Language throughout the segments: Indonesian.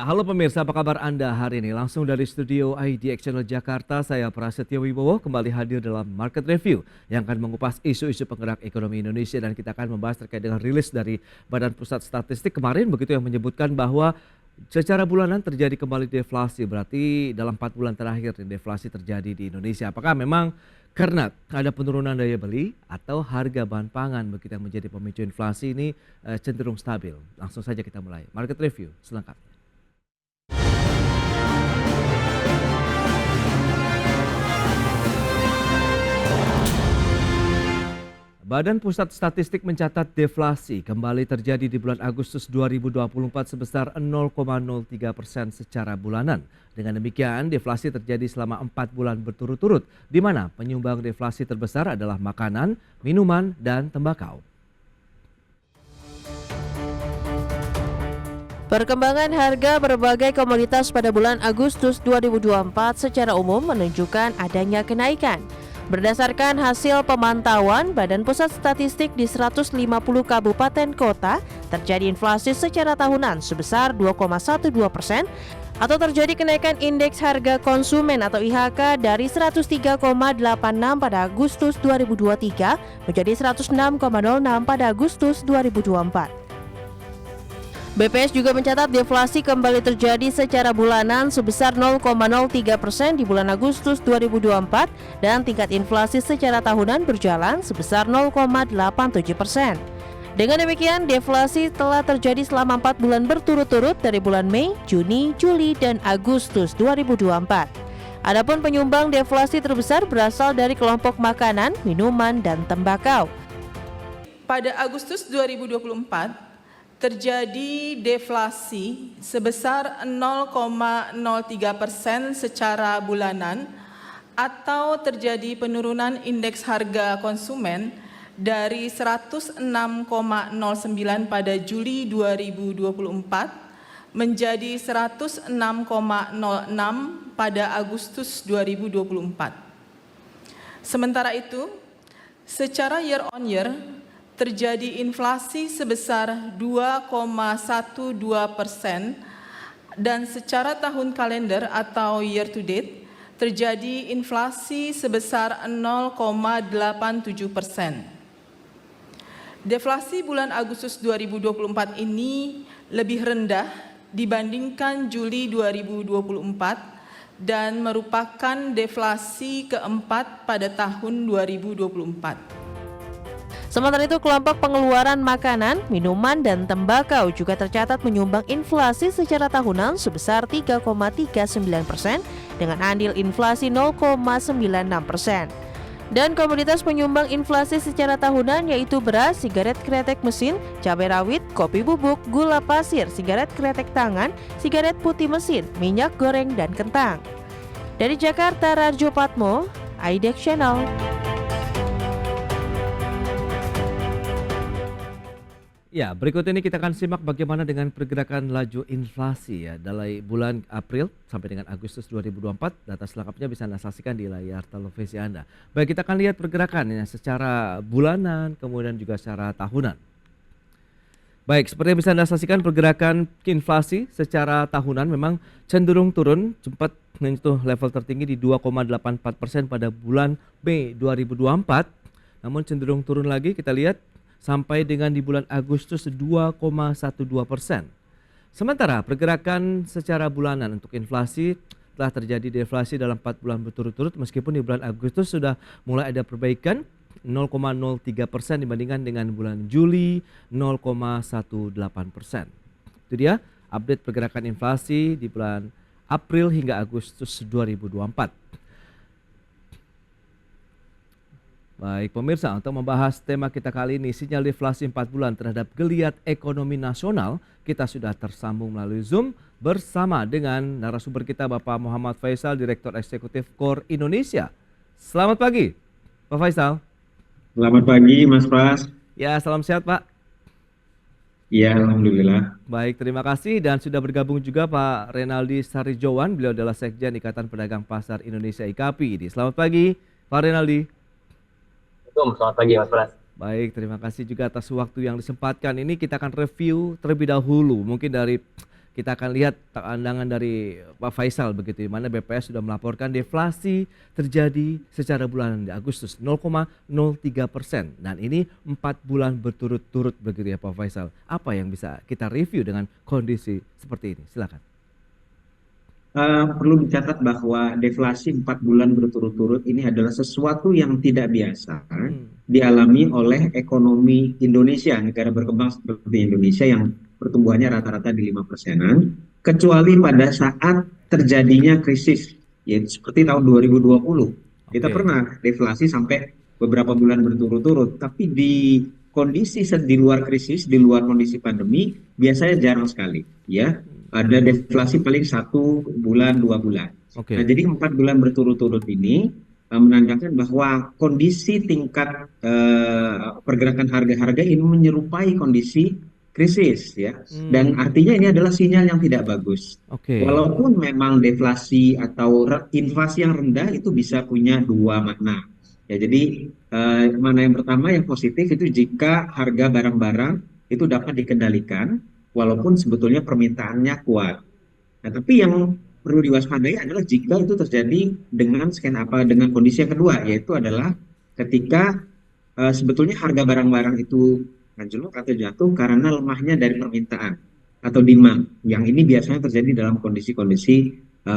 Ya, halo pemirsa, apa kabar Anda hari ini? Langsung dari studio IDX Channel Jakarta, saya Prasetyo Wibowo kembali hadir dalam Market Review yang akan mengupas isu-isu penggerak ekonomi Indonesia, dan kita akan membahas terkait dengan rilis dari Badan Pusat Statistik kemarin begitu yang menyebutkan bahwa secara bulanan terjadi kembali deflasi. Berarti dalam 4 bulan terakhir deflasi terjadi di Indonesia. Apakah memang karena ada penurunan daya beli atau harga bahan pangan begitu yang menjadi pemicu inflasi ini cenderung stabil? Langsung saja kita mulai Market Review selengkapnya. Badan Pusat Statistik mencatat deflasi kembali terjadi di bulan Agustus 2024 sebesar 0,03% secara bulanan. Dengan demikian, deflasi terjadi selama 4 bulan berturut-turut, di mana penyumbang deflasi terbesar adalah makanan, minuman, dan tembakau. Perkembangan harga berbagai komoditas pada bulan Agustus 2024 secara umum menunjukkan adanya kenaikan. Berdasarkan hasil pemantauan Badan Pusat Statistik di 150 kabupaten kota, terjadi inflasi secara tahunan sebesar 2,12% atau terjadi kenaikan indeks harga konsumen atau IHK dari 103,86 pada Agustus 2023 menjadi 106,06 pada Agustus 2024. BPS juga mencatat deflasi kembali terjadi secara bulanan sebesar 0,03% di bulan Agustus 2024 dan tingkat inflasi secara tahunan berjalan sebesar 0,87%. Dengan demikian, deflasi telah terjadi selama 4 bulan berturut-turut dari bulan Mei, Juni, Juli, dan Agustus 2024. Adapun penyumbang deflasi terbesar berasal dari kelompok makanan, minuman, dan tembakau. Pada Agustus 2024, terjadi deflasi sebesar 0,03% secara bulanan atau terjadi penurunan indeks harga konsumen dari 106,09 pada Juli 2024 menjadi 106,06 pada Agustus 2024. Sementara itu, secara year on year, terjadi inflasi sebesar 2,12% dan secara tahun kalender atau year to date terjadi inflasi sebesar 0,87%. Deflasi bulan Agustus 2024 ini lebih rendah dibandingkan Juli 2024 dan merupakan deflasi keempat pada tahun 2024. Sementara itu, kelompok pengeluaran makanan, minuman, dan tembakau juga tercatat menyumbang inflasi secara tahunan sebesar 3,39% dengan andil inflasi 0,96%. Dan komoditas penyumbang inflasi secara tahunan yaitu beras, sigaret kretek mesin, cabai rawit, kopi bubuk, gula pasir, sigaret kretek tangan, sigaret putih mesin, minyak goreng, dan kentang. Dari Jakarta, Rajo Patmo, IDX Channel. Ya, berikut ini kita akan simak bagaimana dengan pergerakan laju inflasi ya dari bulan April sampai dengan Agustus 2024. Data selengkapnya bisa Anda saksikan di layar televisi Anda. Baik, kita akan lihat pergerakannya secara bulanan kemudian juga secara tahunan. Baik, seperti yang bisa Anda saksikan, pergerakan inflasi secara tahunan memang cenderung turun, sempat menyentuh level tertinggi di 2,84% pada bulan Mei 2024. Namun cenderung turun lagi, kita lihat sampai dengan di bulan Agustus 2,12%. Sementara pergerakan secara bulanan untuk inflasi telah terjadi deflasi dalam 4 bulan berturut-turut, meskipun di bulan Agustus sudah mulai ada perbaikan 0,03% dibandingkan dengan bulan Juli 0,18%. Itu dia update pergerakan inflasi di bulan April hingga Agustus 2024. Baik pemirsa, untuk membahas tema kita kali ini, sinyal deflasi 4 bulan terhadap geliat ekonomi nasional, kita sudah tersambung melalui Zoom bersama dengan narasumber kita Bapak Muhammad Faisal, Direktur Eksekutif KOR Indonesia. Selamat pagi, Pak Faisal. Selamat pagi, Mas Pras. Ya, salam sehat Pak. Iya, alhamdulillah. Baik, terima kasih, dan sudah bergabung juga Pak Renaldi Sarijowan, beliau adalah Sekjen Ikatan Pedagang Pasar Indonesia IKAPI. Selamat pagi, Pak Renaldi. Selamat pagi Mas Pras. Baik, terima kasih juga atas waktu yang disempatkan. Ini kita akan review terlebih dahulu mungkin dari Kita akan lihat pandangan dari Pak Faisal begitu, di mana BPS sudah melaporkan deflasi terjadi secara bulanan di Agustus 0,03%, dan ini 4 bulan berturut-turut begitu ya Pak Faisal. Apa yang bisa kita review dengan kondisi seperti ini? Silakan. Perlu dicatat bahwa deflasi 4 bulan berturut-turut ini adalah sesuatu yang tidak biasa dialami oleh ekonomi Indonesia, negara berkembang seperti Indonesia yang pertumbuhannya rata-rata di 5%-an, kecuali pada saat terjadinya krisis, yaitu seperti tahun 2020. Kita Oke. pernah deflasi sampai beberapa bulan berturut-turut, tapi di kondisi di luar krisis, di luar kondisi pandemi, biasanya jarang sekali, ya. Ada deflasi paling 1 bulan, 2 bulan. Oke. Nah, jadi 4 bulan berturut-turut ini menandakan bahwa kondisi tingkat pergerakan harga-harga ini menyerupai kondisi krisis, ya. Dan artinya ini adalah sinyal yang tidak bagus. Oke. Walaupun memang deflasi atau inflasi yang rendah itu bisa punya dua makna. Ya, jadi mana yang pertama yang positif itu jika harga barang-barang itu dapat dikendalikan, walaupun sebetulnya permintaannya kuat. Nah, tapi yang perlu diwaspadai adalah jika itu terjadi dengan dengan kondisi yang kedua, yaitu adalah ketika sebetulnya harga barang-barang itu anjlok atau jatuh karena lemahnya dari permintaan atau demand. Yang ini biasanya terjadi dalam kondisi-kondisi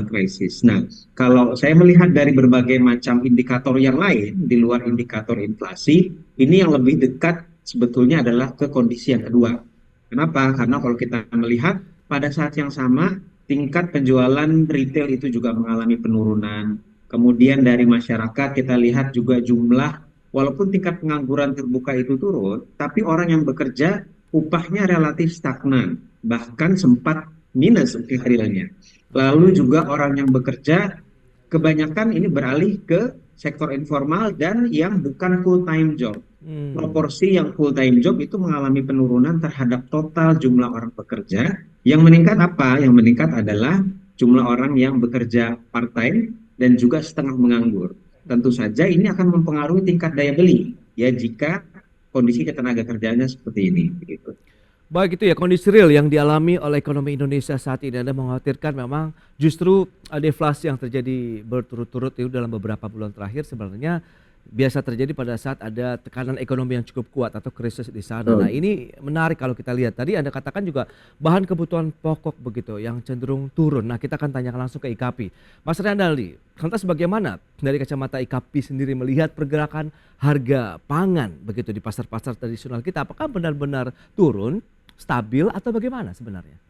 krisis. Nah, kalau saya melihat dari berbagai macam indikator yang lain di luar indikator inflasi, ini yang lebih dekat sebetulnya adalah ke kondisi yang kedua. Kenapa? Karena kalau kita melihat pada saat yang sama tingkat penjualan retail itu juga mengalami penurunan. Kemudian dari masyarakat kita lihat juga jumlah, walaupun tingkat pengangguran terbuka itu turun, tapi orang yang bekerja upahnya relatif stagnan, bahkan sempat minus realnya. Lalu juga orang yang bekerja kebanyakan ini beralih ke sektor informal dan yang bukan full time job. Proporsi yang full time job itu mengalami penurunan terhadap total jumlah orang bekerja. Yang meningkat apa? Yang meningkat adalah jumlah orang yang bekerja part time dan juga setengah menganggur. Tentu saja ini akan mempengaruhi tingkat daya beli, ya, jika kondisi ketenaga kerjanya seperti ini, begitu. Baik, itu ya kondisi real yang dialami oleh ekonomi Indonesia saat ini. Anda mengkhawatirkan memang justru deflasi yang terjadi berturut-turut itu dalam beberapa bulan terakhir sebenarnya biasa terjadi pada saat ada tekanan ekonomi yang cukup kuat atau krisis di sana. Nah, ini menarik kalau kita lihat. Tadi Anda katakan juga bahan kebutuhan pokok begitu yang cenderung turun. Nah, kita akan tanyakan langsung ke IKAPI. Mas Riandali, lantas bagaimana dari kacamata IKAPI sendiri melihat pergerakan harga pangan begitu di pasar-pasar tradisional kita? Apakah benar-benar turun, stabil atau bagaimana sebenarnya?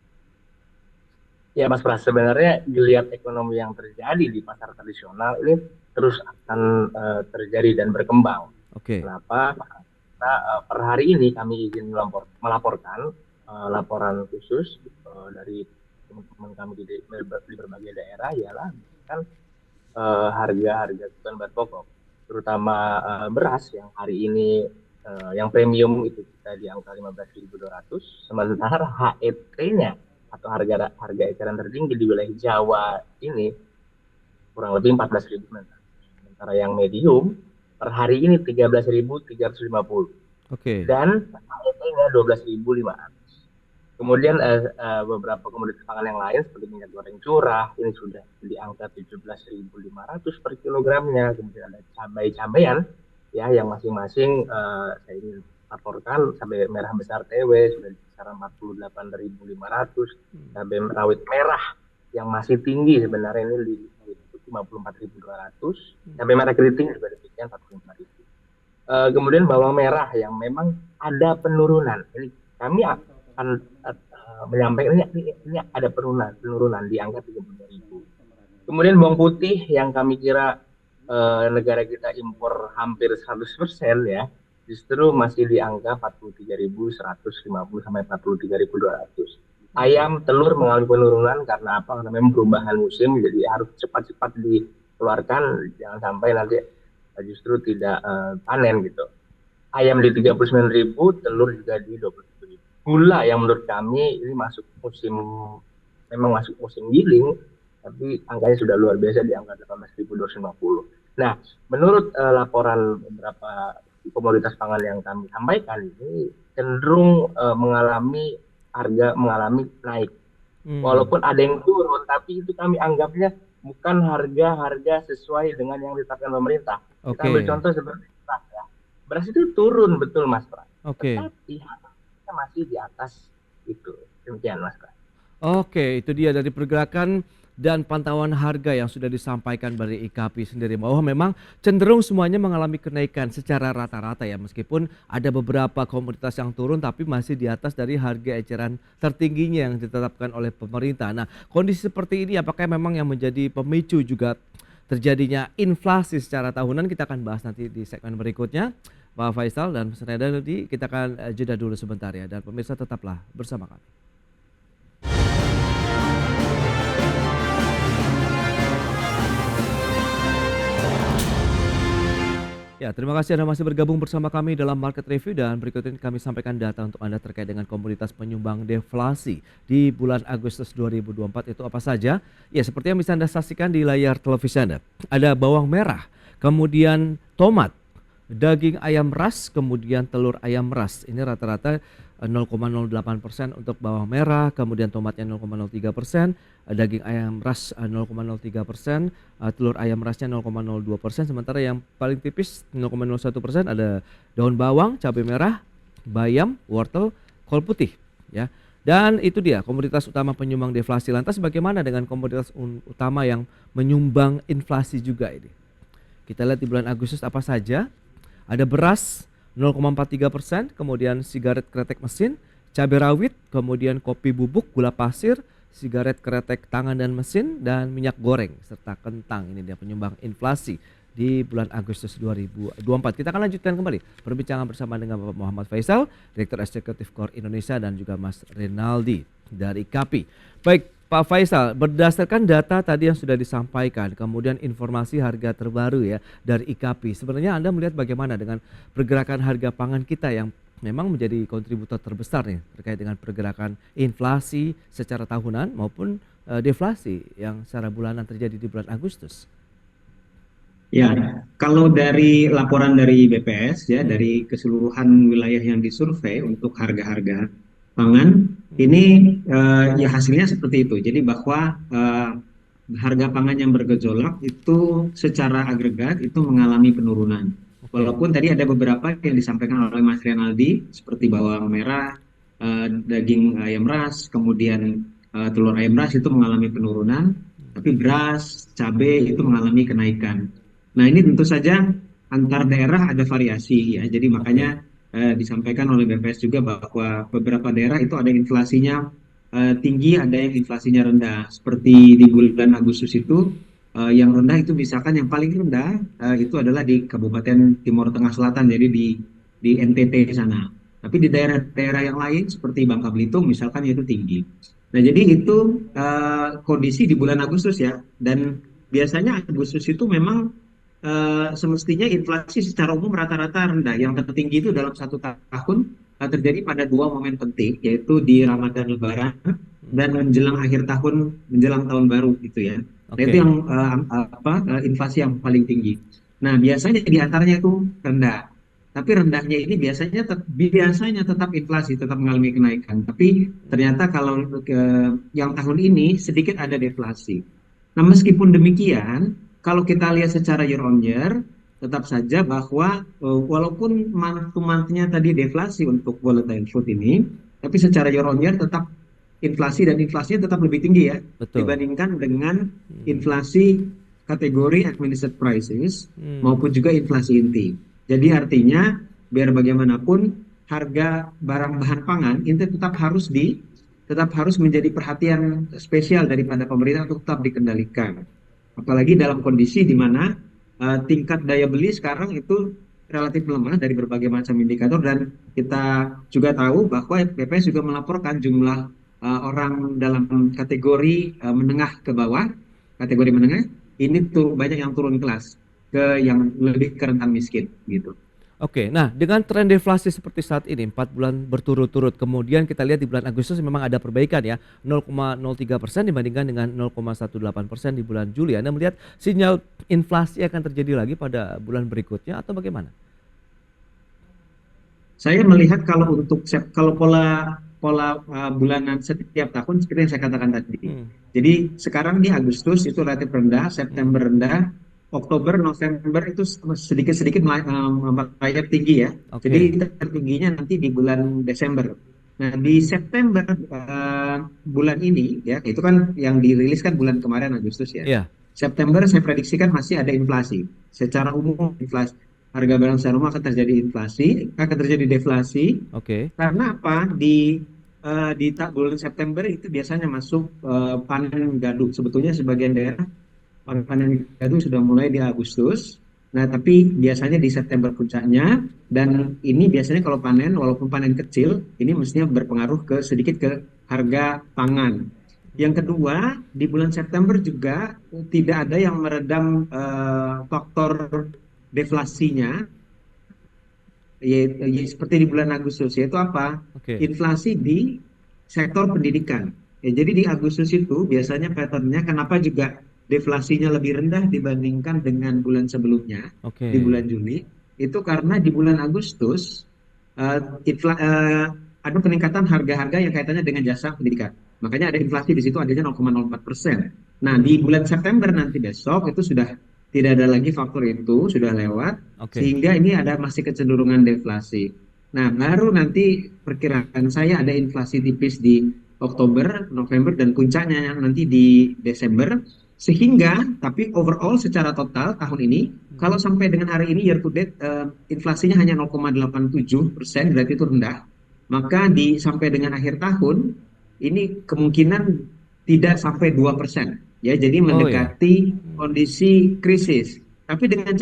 Ya Mas Pras, sebenarnya dilihat ekonomi yang terjadi di pasar tradisional ini terus akan terjadi dan berkembang. Oke. Kenapa? Karena per hari ini kami izin melaporkan laporan khusus dari teman-teman kami di berbagai daerah, ialah kan harga-harga kebutuhan bahan pokok, terutama beras yang hari ini yang premium itu kita di angka 15.200, sementara HET-nya atau harga eceran tertinggi di wilayah Jawa ini kurang lebih 14.000. Sementara yang medium per hari ini 13.350. Oke. Dan HET-nya 12.500. Kemudian beberapa komoditas pangan yang lain seperti minyak goreng curah ini sudah di angka 17.500 per kilogramnya. Kemudian ada cabai-cabean ya yang masing-masing saya ingin laporkan, cabai merah besar TW sudah di kisaran 48.500, cabai rawit merah yang masih tinggi sebenarnya ini di 54.200, cabai merah keriting juga demikian 45.000. Kemudian bawang merah yang memang ada penurunan. Ini kami akan menyampaikan ini ada penurunan di angka 32.000. Kemudian bawang putih yang kami kira negara kita impor hampir 100% ya, justru masih di angka 43.150 sampai 43.200. Ayam, telur mengalami penurunan karena apa? Karena memang perubahan musim, jadi harus cepat-cepat dikeluarkan, jangan sampai nanti justru tidak panen gitu. Ayam di 39.000, telur juga di 27.000. Gula yang menurut kami ini memang masuk musim giling, tapi angkanya sudah luar biasa di angka 18.250. Nah, menurut laporan beberapa komoditas pangan yang kami sampaikan ini cenderung mengalami naik Walaupun ada yang turun, tapi itu kami anggapnya bukan harga-harga sesuai dengan yang ditetapkan pemerintah. Kita Oke. ambil contoh seperti beras ya. Beras itu turun betul Mas Pras. Oke. Tapi harganya masih di atas itu. Demikian Mas Pras. Oke, itu dia dari pergerakan dan pantauan harga yang sudah disampaikan dari IKP sendiri, bahwa memang cenderung semuanya mengalami kenaikan secara rata-rata ya, meskipun ada beberapa komoditas yang turun tapi masih di atas dari harga eceran tertingginya yang ditetapkan oleh pemerintah. Nah, kondisi seperti ini apakah memang yang menjadi pemicu juga terjadinya inflasi secara tahunan? Kita akan bahas nanti di segmen berikutnya. Pak Faisal dan Mas Renaldi, kita akan jeda dulu sebentar ya, dan pemirsa tetaplah bersama kami. Ya, terima kasih Anda masih bergabung bersama kami dalam Market Review, dan berikut ini kami sampaikan data untuk Anda terkait dengan komoditas penyumbang deflasi di bulan Agustus 2024 itu apa saja. Ya, seperti yang bisa Anda saksikan di layar televisi Anda. Ada bawang merah, kemudian tomat, daging ayam ras, kemudian telur ayam ras. Ini rata-rata 0,08% untuk bawang merah, kemudian tomatnya 0,03%, daging ayam ras 0,03%, telur ayam rasnya 0,02%, sementara yang paling tipis 0,01% ada daun bawang, cabai merah, bayam, wortel, kol putih ya. Dan itu dia komoditas utama penyumbang deflasi. Lantas bagaimana dengan komoditas utama yang menyumbang inflasi juga ini? Kita lihat di bulan Agustus apa saja. Ada beras 0,43%, kemudian sigaret kretek mesin, cabai rawit, kemudian kopi bubuk, gula pasir, sigaret kretek tangan dan mesin, dan minyak goreng serta kentang. Ini dia penyumbang inflasi di bulan Agustus 2024. Kita akan lanjutkan kembali perbincangan bersama dengan Bapak Muhammad Faisal, Direktur Eksekutif KOR Indonesia, dan juga Mas Renaldi dari KAPI. Baik, Pak Faisal, berdasarkan data tadi yang sudah disampaikan, kemudian informasi harga terbaru ya dari IKP, sebenarnya Anda melihat bagaimana dengan pergerakan harga pangan kita yang memang menjadi kontributor terbesar nih terkait dengan pergerakan inflasi secara tahunan maupun deflasi yang secara bulanan terjadi di bulan Agustus? Ya, kalau dari laporan dari BPS ya, dari keseluruhan wilayah yang disurvei untuk harga-harga pangan, ini ya hasilnya seperti itu. Jadi bahwa harga pangan yang bergejolak itu secara agregat itu mengalami penurunan. Walaupun tadi ada beberapa yang disampaikan oleh Mas Renaldi, seperti bawang merah, daging ayam ras, kemudian telur ayam ras itu mengalami penurunan, tapi beras, cabai itu mengalami kenaikan. Nah, ini tentu saja antar daerah ada variasi ya. Jadi makanya disampaikan oleh BPS juga bahwa beberapa daerah itu ada inflasinya tinggi, ada yang inflasinya rendah. Seperti di bulan Agustus itu yang rendah itu misalkan yang paling rendah itu adalah di Kabupaten Timur Tengah Selatan, jadi di NTT sana. Tapi di daerah-daerah yang lain seperti Bangka Belitung misalkan itu tinggi. Nah, jadi itu kondisi di bulan Agustus ya. Dan biasanya Agustus itu memang semestinya inflasi secara umum rata-rata rendah. Yang tertinggi itu dalam satu tahun terjadi pada dua momen penting, yaitu di Ramadan Lebaran dan menjelang akhir tahun, menjelang tahun baru gitu ya. Nah, itu yang inflasi yang paling tinggi. Nah, biasanya di antaranya itu rendah. Tapi rendahnya ini biasanya tetap inflasi, tetap mengalami kenaikan. Tapi ternyata kalau yang tahun ini sedikit ada deflasi. Nah, meskipun demikian, kalau kita lihat secara year on year, tetap saja bahwa walaupun month to month-nya tadi deflasi untuk volatile food ini, tapi secara year on year tetap inflasi, dan inflasinya tetap lebih tinggi ya. Betul. Dibandingkan dengan inflasi kategori administered prices maupun juga inflasi inti. Jadi artinya biar bagaimanapun harga barang bahan pangan itu tetap harus menjadi perhatian spesial daripada pemerintah untuk tetap dikendalikan. Apalagi dalam kondisi di mana tingkat daya beli sekarang itu relatif lemah dari berbagai macam indikator, dan kita juga tahu bahwa BPS juga melaporkan jumlah orang dalam kategori menengah ke bawah, kategori menengah ini tuh banyak yang turun kelas ke yang lebih ke rentan miskin gitu. Oke, nah dengan tren deflasi seperti saat ini 4 bulan berturut-turut, kemudian kita lihat di bulan Agustus memang ada perbaikan ya, 0,03% dibandingkan dengan 0,18% di bulan Juli. Anda melihat sinyal inflasi akan terjadi lagi pada bulan berikutnya atau bagaimana? Saya melihat kalau pola pola bulanan setiap tahun seperti yang saya katakan tadi. Hmm. Jadi sekarang di Agustus itu relatif rendah, September rendah, Oktober, November itu sedikit-sedikit merayap tinggi ya. Oke. Jadi tertingginya nanti di bulan Desember. Nah, di September bulan ini ya, itu kan yang dirilis kan bulan kemarin Agustus ya. Iya. September saya prediksikan masih ada inflasi. Secara umum inflasi harga barang secara umum akan terjadi inflasi, akan terjadi deflasi. Oke. Karena apa? Di bulan September itu biasanya masuk panen gadu. Sebetulnya sebagian daerah panen gadu sudah mulai di Agustus. Nah, tapi biasanya di September puncaknya, dan ini biasanya kalau panen, walaupun panen kecil, ini mestinya berpengaruh sedikit ke harga pangan. Yang kedua, di bulan September juga tidak ada yang meredam faktor deflasinya, seperti di bulan Agustus, yaitu apa? Oke. Inflasi di sektor pendidikan. Ya, jadi di Agustus itu biasanya patternnya kenapa juga deflasinya lebih rendah dibandingkan dengan bulan sebelumnya, Oke. di bulan Juli, itu karena di bulan Agustus ada peningkatan harga-harga yang kaitannya dengan jasa pendidikan. Makanya ada inflasi di situ adanya 0,04%. Nah, di bulan September nanti besok itu sudah tidak ada lagi faktor itu, sudah lewat, Oke. sehingga ini ada masih kecenderungan deflasi. Nah, baru nanti perkiraan saya ada inflasi tipis di Oktober, November, dan puncaknya nanti di Desember. Sehingga, tapi overall secara total tahun ini, kalau sampai dengan hari ini year to date, inflasinya hanya 0,87%, berarti itu rendah. Maka sampai dengan akhir tahun, ini kemungkinan tidak sampai 2%. Ya, jadi mendekati kondisi krisis. Tapi dengan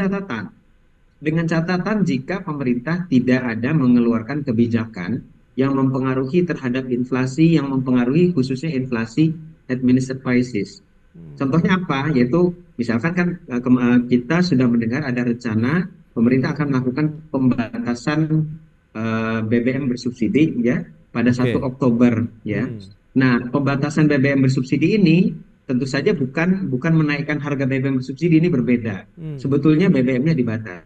catatan jika pemerintah tidak ada mengeluarkan kebijakan yang mempengaruhi terhadap inflasi, yang mempengaruhi khususnya inflasi administered prices. Contohnya apa? Yaitu misalkan kan kita sudah mendengar ada rencana pemerintah akan melakukan pembatasan BBM bersubsidi ya pada 1 Oktober ya. Nah, pembatasan BBM bersubsidi ini tentu saja bukan menaikkan harga BBM bersubsidi, ini berbeda. Sebetulnya BBM-nya dibatasi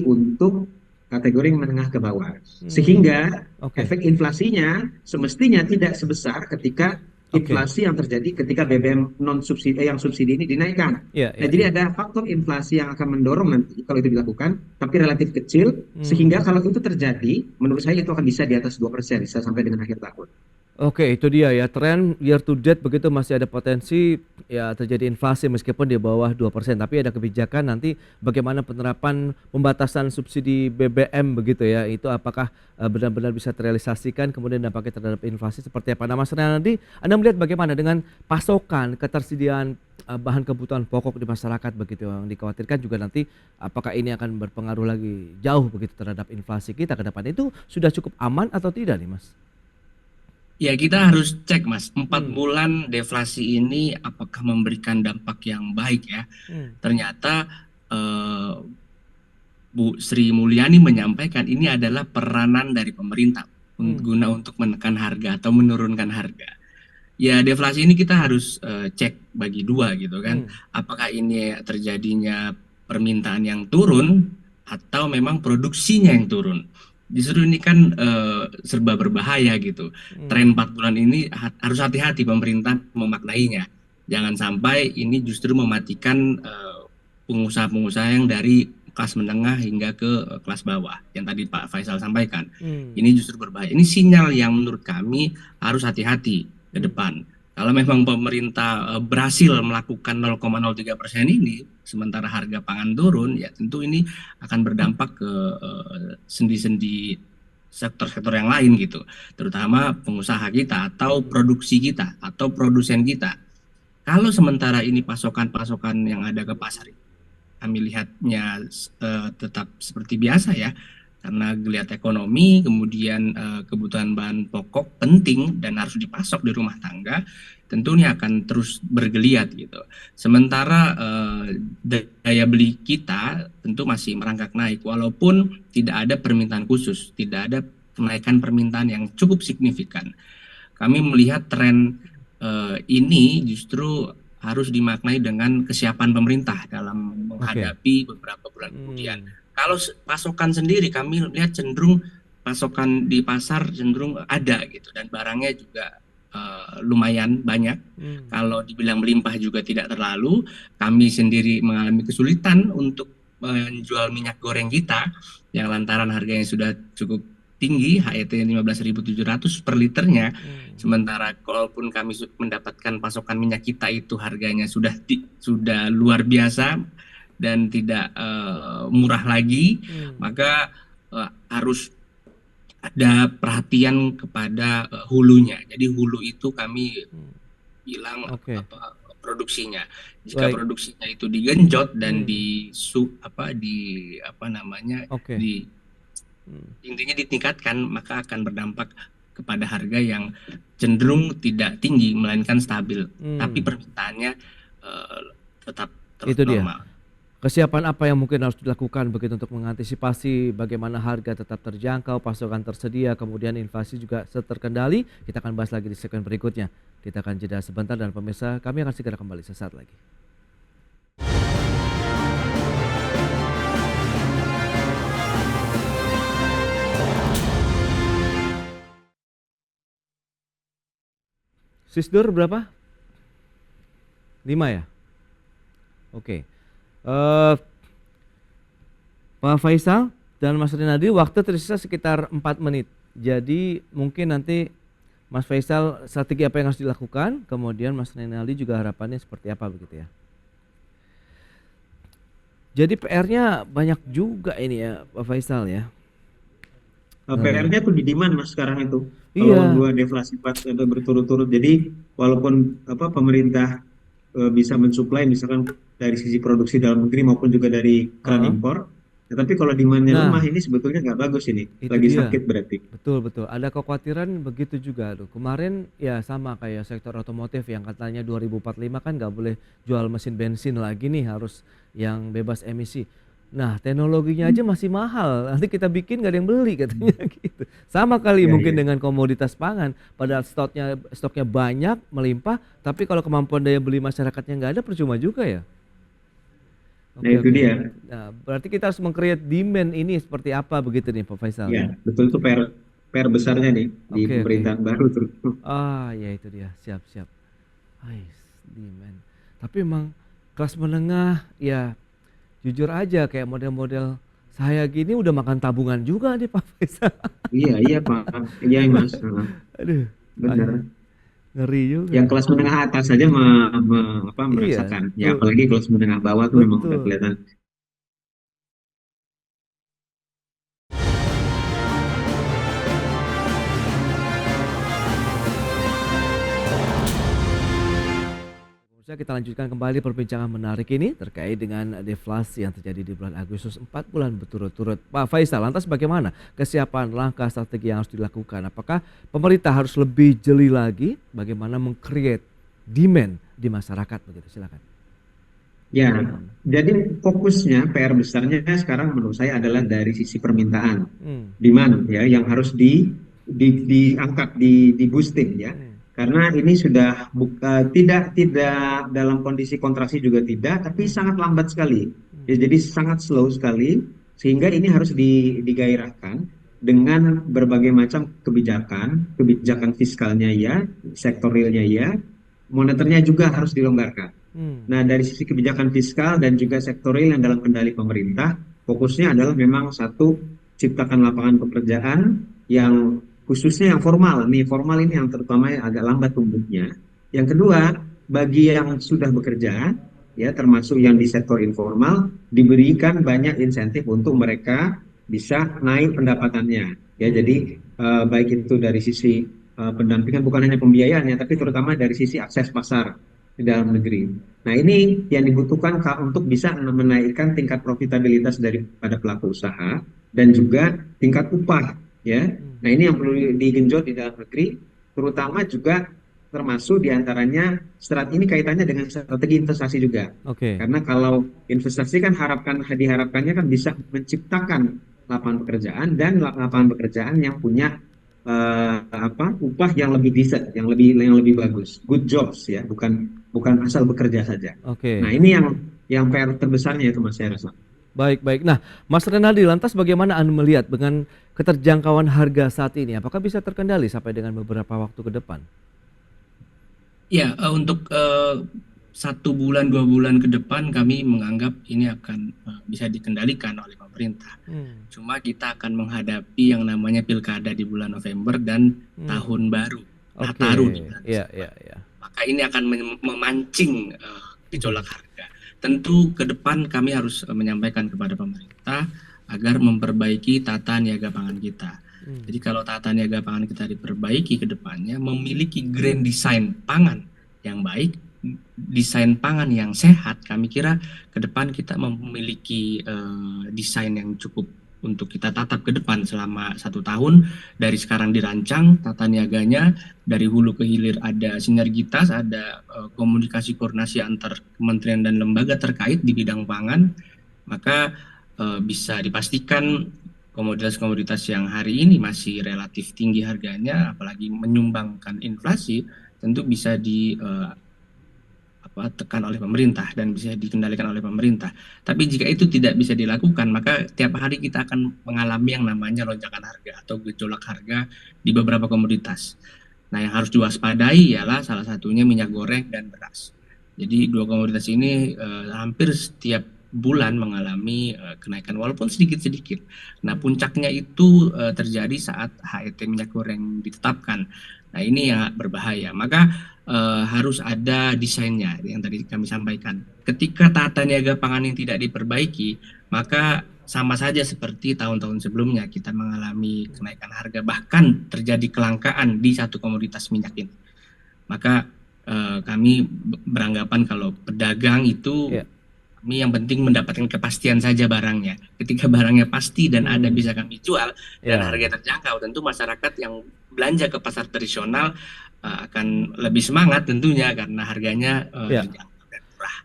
untuk kategori menengah ke bawah. Sehingga efek inflasinya semestinya tidak sebesar ketika inflasi yang terjadi ketika BBM non subsidi yang subsidi ini dinaikkan. Nah, jadi ada faktor inflasi yang akan mendorong nanti kalau itu dilakukan, tapi relatif kecil, sehingga kalau itu terjadi, menurut saya itu akan bisa di atas 2%, bisa sampai dengan akhir tahun. Oke, itu dia ya, tren year to date begitu masih ada potensi ya terjadi inflasi meskipun di bawah 2%, tapi ada kebijakan nanti bagaimana penerapan pembatasan subsidi BBM begitu ya, itu apakah benar-benar bisa terrealisasikan, kemudian dampaknya terhadap inflasi seperti apa. Nah, Mas Renaldi, Anda melihat bagaimana dengan pasokan, ketersediaan bahan kebutuhan pokok di masyarakat begitu, yang dikhawatirkan juga nanti apakah ini akan berpengaruh lagi jauh begitu terhadap inflasi kita ke depan, itu sudah cukup aman atau tidak nih Mas? Ya, kita harus cek Mas, 4 bulan deflasi ini apakah memberikan dampak yang baik ya. Ternyata Bu Sri Mulyani menyampaikan ini adalah peranan dari pemerintah guna untuk menekan harga atau menurunkan harga. Ya, deflasi ini kita harus cek bagi dua gitu kan. Apakah ini terjadinya permintaan yang turun atau memang produksinya yang turun. Justru ini kan serba berbahaya gitu. Tren 4 bulan ini harus hati-hati pemerintah memaknainya. Jangan sampai ini justru mematikan pengusaha-pengusaha yang dari kelas menengah hingga ke kelas bawah. Yang tadi Pak Faisal sampaikan. Ini justru berbahaya. Ini sinyal yang menurut kami harus hati-hati ke depan. Kalau memang pemerintah berhasil melakukan 0,03% ini, sementara harga pangan turun, ya tentu ini akan berdampak ke sendi-sendi sektor-sektor yang lain gitu, terutama pengusaha kita atau produksi kita atau produsen kita. Kalau sementara ini pasokan-pasokan yang ada ke pasar, kami lihatnya tetap seperti biasa ya, karena geliat ekonomi, kemudian kebutuhan bahan pokok penting dan harus dipasok di rumah tangga, tentunya akan terus bergeliat gitu. Sementara daya beli kita tentu masih merangkak naik, walaupun tidak ada permintaan khusus, tidak ada kenaikan permintaan yang cukup signifikan. Kami melihat tren ini justru harus dimaknai dengan kesiapan pemerintah dalam menghadapi beberapa bulan kemudian. Kalau pasokan sendiri kami lihat cenderung pasokan di pasar cenderung ada gitu, dan barangnya juga lumayan banyak. Kalau dibilang melimpah juga tidak terlalu. Kami sendiri mengalami kesulitan untuk menjual minyak goreng kita yang lantaran harganya sudah cukup tinggi, HET 15.700 per liternya. Sementara kalaupun kami mendapatkan pasokan minyak kita itu harganya sudah luar biasa dan tidak murah lagi, maka harus ada perhatian kepada hulunya. Jadi hulu itu kami bilang produksinya. Jika produksinya itu digenjot dan intinya ditingkatkan, maka akan berdampak kepada harga yang cenderung tidak tinggi melainkan stabil. Tapi permintaannya tetap Itu dia. normal. Kesiapan apa yang mungkin harus dilakukan begitu untuk mengantisipasi bagaimana harga tetap terjangkau, pasokan tersedia, kemudian inflasi juga terkendali? Kita akan bahas lagi di segmen berikutnya. Kita akan jeda sebentar dan pemirsa, kami akan segera kembali sesaat lagi. Sisdur berapa? 5 ya? Oke. Pak Faisal dan Mas Rinaldi, waktu tersisa sekitar 4 menit. Jadi mungkin nanti Mas Faisal strategi apa yang harus dilakukan, kemudian Mas Rinaldi juga harapannya seperti apa begitu ya. Jadi PR-nya banyak juga ini ya Pak Faisal ya. PR-nya tuh di demand Mas sekarang itu. Iya. Kalau dua deflasi berturut-turut, jadi walaupun pemerintah bisa mensuplai misalkan dari sisi produksi dalam negeri maupun juga dari keran impor, tapi kalau demand-nya lemah ini sebetulnya nggak bagus ini, lagi dia. sakit berarti. Betul. Ada kekhawatiran begitu juga. Kemarin ya sama kayak sektor otomotif yang katanya 2045 kan nggak boleh jual mesin bensin lagi nih, harus yang bebas emisi. Nah teknologinya aja masih mahal, nanti kita bikin nggak ada yang beli katanya gitu. Sama kali mungkin dengan komoditas pangan, padahal stoknya banyak, melimpah, tapi kalau kemampuan daya beli masyarakatnya nggak ada, percuma juga ya. Itu dia. Nah, berarti kita harus meng-create demand ini seperti apa begitu nih Pak Faisal? Ya, betul, itu PR besarnya nih di pemerintahan baru terus. Ya itu dia, siap. Demand. Tapi emang kelas menengah ya jujur aja kayak model-model saya gini udah makan tabungan juga nih Pak Faisal. Iya Pak, iya Mas. Aduh, benar. Ngeri juga. Yang kelas menengah atas saja merasakan. Ya apalagi kelas menengah bawah tuh memang udah kelihatan. Kita lanjutkan kembali perbincangan menarik ini terkait dengan deflasi yang terjadi di bulan Agustus, 4 bulan berturut-turut. Pak Faisal, lantas bagaimana kesiapan langkah strategi yang harus dilakukan? Apakah pemerintah harus lebih jeli lagi bagaimana meng-create demand di masyarakat begitu? Silakan. Ya, jadi fokusnya PR besarnya sekarang menurut saya adalah dari sisi permintaan, demand ya, yang harus diangkat, di boosting ya. Karena ini sudah tidak dalam kondisi kontraksi juga tidak, tapi sangat lambat sekali. Ya, jadi sangat slow sekali, sehingga ini harus digairahkan dengan berbagai macam kebijakan fiskalnya ya, sektorialnya ya, moneternya juga harus dilonggarkan. Nah, dari sisi kebijakan fiskal dan juga sektorial yang dalam kendali pemerintah, fokusnya adalah memang satu, ciptakan lapangan pekerjaan yang khususnya yang formal ini yang terutama agak lambat tumbuhnya. Yang kedua, bagi yang sudah bekerja, ya termasuk yang di sektor informal, diberikan banyak insentif untuk mereka bisa naik pendapatannya. Ya, jadi baik itu dari sisi pendampingan, bukan hanya pembiayaannya, tapi terutama dari sisi akses pasar di dalam negeri. Nah, ini yang dibutuhkan untuk bisa menaikkan tingkat profitabilitas daripada pelaku usaha dan juga tingkat upah. Ya, nah ini yang perlu digenjot di dalam negeri, terutama juga termasuk diantaranya ini kaitannya dengan strategi investasi juga. Karena kalau investasi kan diharapkannya kan bisa menciptakan lapangan pekerjaan dan lapangan pekerjaan yang punya upah yang lebih decent, yang lebih bagus, good jobs ya, bukan asal bekerja saja. Nah ini yang PR terbesarnya itu Mas, saya rasa. Baik, baik. Nah, Mas Renaldi, lantas bagaimana Anda melihat dengan keterjangkauan harga saat ini? Apakah bisa terkendali sampai dengan beberapa waktu ke depan? Ya, untuk 1 bulan 2 bulan ke depan kami menganggap ini akan bisa dikendalikan oleh pemerintah. Cuma kita akan menghadapi yang namanya pilkada di bulan November dan tahun baru Oke, Nataru di bulan iya, Desember. iya, iya. Maka ini akan memancing gejolak harga. Tentu ke depan kami harus menyampaikan kepada pemerintah agar memperbaiki tata niaga pangan kita. Jadi kalau tata niaga pangan kita diperbaiki ke depannya, memiliki grand design pangan yang baik, desain pangan yang sehat, kami kira ke depan kita memiliki desain yang cukup untuk kita tatap ke depan selama 1 tahun. Dari sekarang dirancang tata niaganya, dari hulu ke hilir ada sinergitas, ada komunikasi koordinasi antar kementerian dan lembaga terkait di bidang pangan, maka bisa dipastikan komoditas-komoditas yang hari ini masih relatif tinggi harganya, apalagi menyumbangkan inflasi, tentu bisa tekan oleh pemerintah dan bisa dikendalikan oleh pemerintah. Tapi jika itu tidak bisa dilakukan, maka tiap hari kita akan mengalami yang namanya lonjakan harga atau gejolak harga di beberapa komoditas. Nah, yang harus diwaspadai ialah salah satunya minyak goreng dan beras. Jadi 2 komoditas ini hampir setiap bulan mengalami kenaikan walaupun sedikit-sedikit. Nah, puncaknya itu terjadi saat HET minyak goreng ditetapkan. Nah, ini yang berbahaya. Maka harus ada desainnya yang tadi kami sampaikan. Ketika tata niaga pangan yang tidak diperbaiki, maka sama saja seperti tahun-tahun sebelumnya kita mengalami kenaikan harga, bahkan terjadi kelangkaan di satu komoditas minyak ini. Maka kami beranggapan kalau pedagang itu kami yang penting mendapatkan kepastian saja barangnya. Ketika barangnya pasti dan ada bisa kami jual dan harga terjangkau, tentu masyarakat yang belanja ke pasar tradisional akan lebih semangat tentunya karena harganya terjangkau dan murah.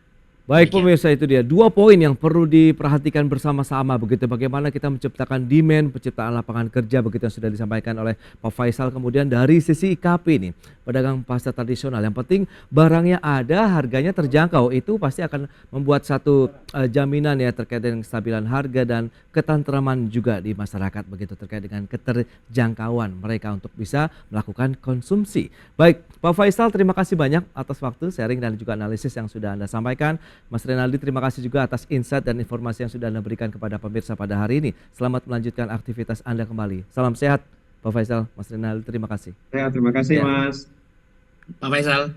Baik pemirsa, itu dia 2 poin yang perlu diperhatikan bersama-sama begitu, bagaimana kita menciptakan demand, penciptaan lapangan kerja begitu yang sudah disampaikan oleh Pak Faisal. Kemudian dari sisi IKP nih, pedagang pasar tradisional, yang penting barangnya ada, harganya terjangkau, itu pasti akan membuat satu jaminan ya terkait dengan kestabilan harga dan ketentraman juga di masyarakat begitu terkait dengan keterjangkauan mereka untuk bisa melakukan konsumsi. Baik, Pak Faisal, terima kasih banyak atas waktu sharing dan juga analisis yang sudah Anda sampaikan. Mas Renaldi, terima kasih juga atas insight dan informasi yang sudah Anda berikan kepada pemirsa pada hari ini. Selamat melanjutkan aktivitas Anda kembali. Salam sehat Pak Faisal, Mas Renaldi, terima kasih. Ya, terima kasih Mas. Pak Faisal.